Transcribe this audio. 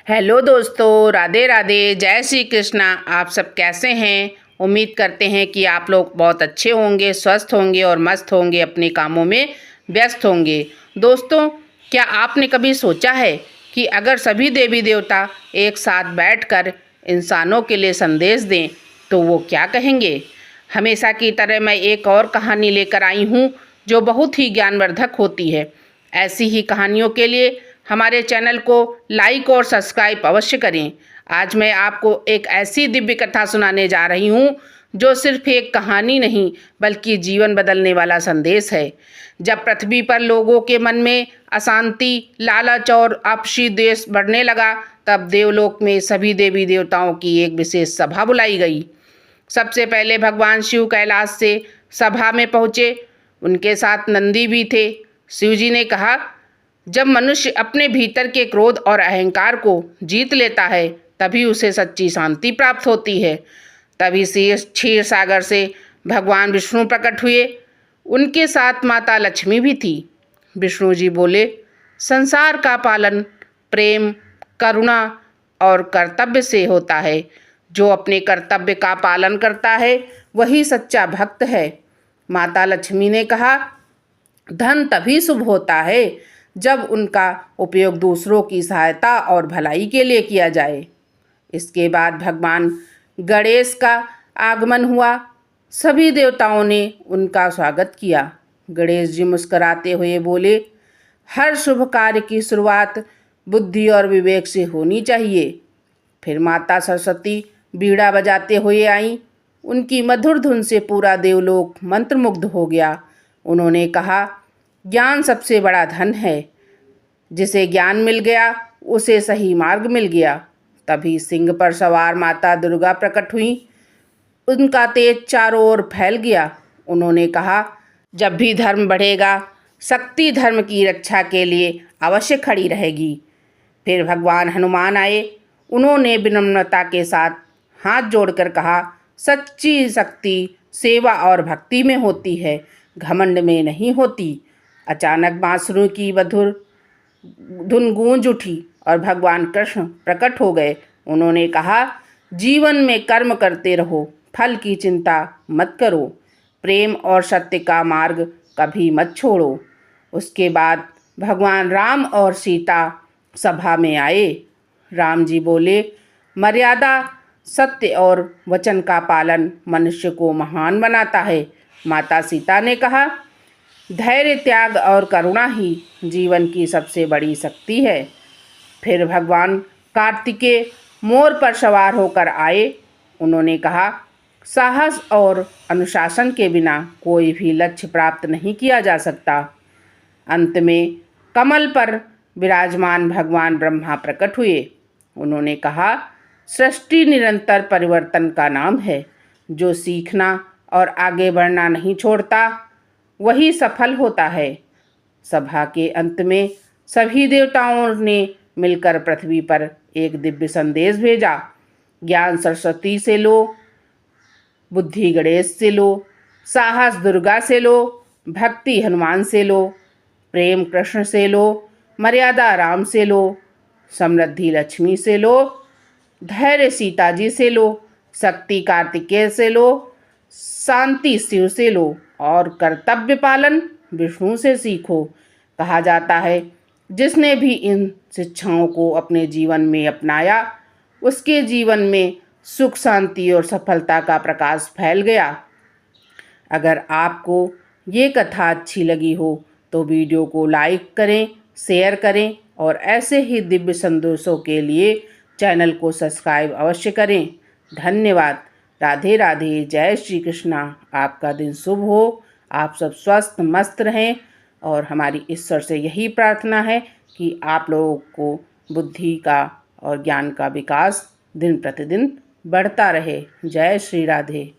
Hello दोस्तों, राधे राधे, जय श्री कृष्णा। आप सब कैसे हैं? उम्मीद करते हैं कि आप लोग बहुत अच्छे होंगे, स्वस्थ होंगे और मस्त होंगे, अपने कामों में व्यस्त होंगे। दोस्तों, क्या आपने कभी सोचा है कि अगर सभी देवी देवता एक साथ बैठकर इंसानों के लिए संदेश दें तो वो क्या कहेंगे? हमेशा की तरह मैं एक और कहानी लेकर आई हूँ जो बहुत ही ज्ञानवर्धक होती है। ऐसी ही कहानियों के लिए हमारे चैनल को लाइक और सब्सक्राइब अवश्य करें। आज मैं आपको एक ऐसी दिव्य कथा सुनाने जा रही हूँ जो सिर्फ एक कहानी नहीं बल्कि जीवन बदलने वाला संदेश है। जब पृथ्वी पर लोगों के मन में अशांति, लालच और आपसी द्वेष बढ़ने लगा, तब देवलोक में सभी देवी देवताओं की एक विशेष सभा बुलाई गई। सबसे पहले भगवान शिव कैलाश से सभा में पहुँचे। उनके साथ नंदी भी थे। शिव जी ने कहा, जब मनुष्य अपने भीतर के क्रोध और अहंकार को जीत लेता है तभी उसे सच्ची शांति प्राप्त होती है। तभी से क्षीर सागर से भगवान विष्णु प्रकट हुए। उनके साथ माता लक्ष्मी भी थी। विष्णु जी बोले, संसार का पालन प्रेम, करुणा और कर्तव्य से होता है। जो अपने कर्तव्य का पालन करता है वही सच्चा भक्त है। माता लक्ष्मी ने कहा, धन तभी शुभ होता है जब उनका उपयोग दूसरों की सहायता और भलाई के लिए किया जाए। इसके बाद भगवान गणेश का आगमन हुआ। सभी देवताओं ने उनका स्वागत किया। गणेश जी मुस्कुराते हुए बोले, हर शुभ कार्य की शुरुआत बुद्धि और विवेक से होनी चाहिए। फिर माता सरस्वती बीड़ा बजाते हुए आईं। उनकी मधुर धुन से पूरा देवलोक मंत्रमुग्ध हो गया। उन्होंने कहा, ज्ञान सबसे बड़ा धन है। जिसे ज्ञान मिल गया उसे सही मार्ग मिल गया। तभी सिंह पर सवार माता दुर्गा प्रकट हुई। उनका तेज चारों ओर फैल गया। उन्होंने कहा, जब भी धर्म बढ़ेगा, शक्ति धर्म की रक्षा के लिए अवश्य खड़ी रहेगी। फिर भगवान हनुमान आए। उन्होंने विनम्रता के साथ हाथ जोड़कर कहा, सच्ची शक्ति सेवा और भक्ति में होती है, घमंड में नहीं होती। अचानक बांसुरी की मधुर धुन गूंज उठी और भगवान कृष्ण प्रकट हो गए। उन्होंने कहा, जीवन में कर्म करते रहो, फल की चिंता मत करो, प्रेम और सत्य का मार्ग कभी मत छोड़ो। उसके बाद भगवान राम और सीता सभा में आए। राम जी बोले, मर्यादा, सत्य और वचन का पालन मनुष्य को महान बनाता है। माता सीता ने कहा, धैर्य, त्याग और करुणा ही जीवन की सबसे बड़ी शक्ति है। फिर भगवान कार्तिकेय मोर पर सवार होकर आए। उन्होंने कहा, साहस और अनुशासन के बिना कोई भी लक्ष्य प्राप्त नहीं किया जा सकता। अंत में कमल पर विराजमान भगवान ब्रह्मा प्रकट हुए। उन्होंने कहा, सृष्टि निरंतर परिवर्तन का नाम है। जो सीखना और आगे बढ़ना नहीं छोड़ता वही सफल होता है। सभा के अंत में सभी देवताओं ने मिलकर पृथ्वी पर एक दिव्य संदेश भेजा। ज्ञान सरस्वती से लो, बुद्धि गणेश से लो, साहस दुर्गा से लो, भक्ति हनुमान से लो, प्रेम कृष्ण से लो, मर्यादा राम से लो, समृद्धि लक्ष्मी से लो, धैर्य सीता जी से लो, शक्ति कार्तिकेय से लो, शांति शिव से लो और कर्तव्य पालन विष्णु से सीखो। कहा जाता है, जिसने भी इन शिक्षाओं को अपने जीवन में अपनाया उसके जीवन में सुख, शांति और सफलता का प्रकाश फैल गया। अगर आपको ये कथा अच्छी लगी हो तो वीडियो को लाइक करें, शेयर करें और ऐसे ही दिव्य संदेशों के लिए चैनल को सब्सक्राइब अवश्य करें। धन्यवाद। राधे राधे, जय श्री कृष्णा। आपका दिन शुभ हो, आप सब स्वस्थ मस्त रहें और हमारी ईश्वर से यही प्रार्थना है कि आप लोगों को बुद्धि का और ज्ञान का विकास दिन प्रतिदिन बढ़ता रहे। जय श्री राधे।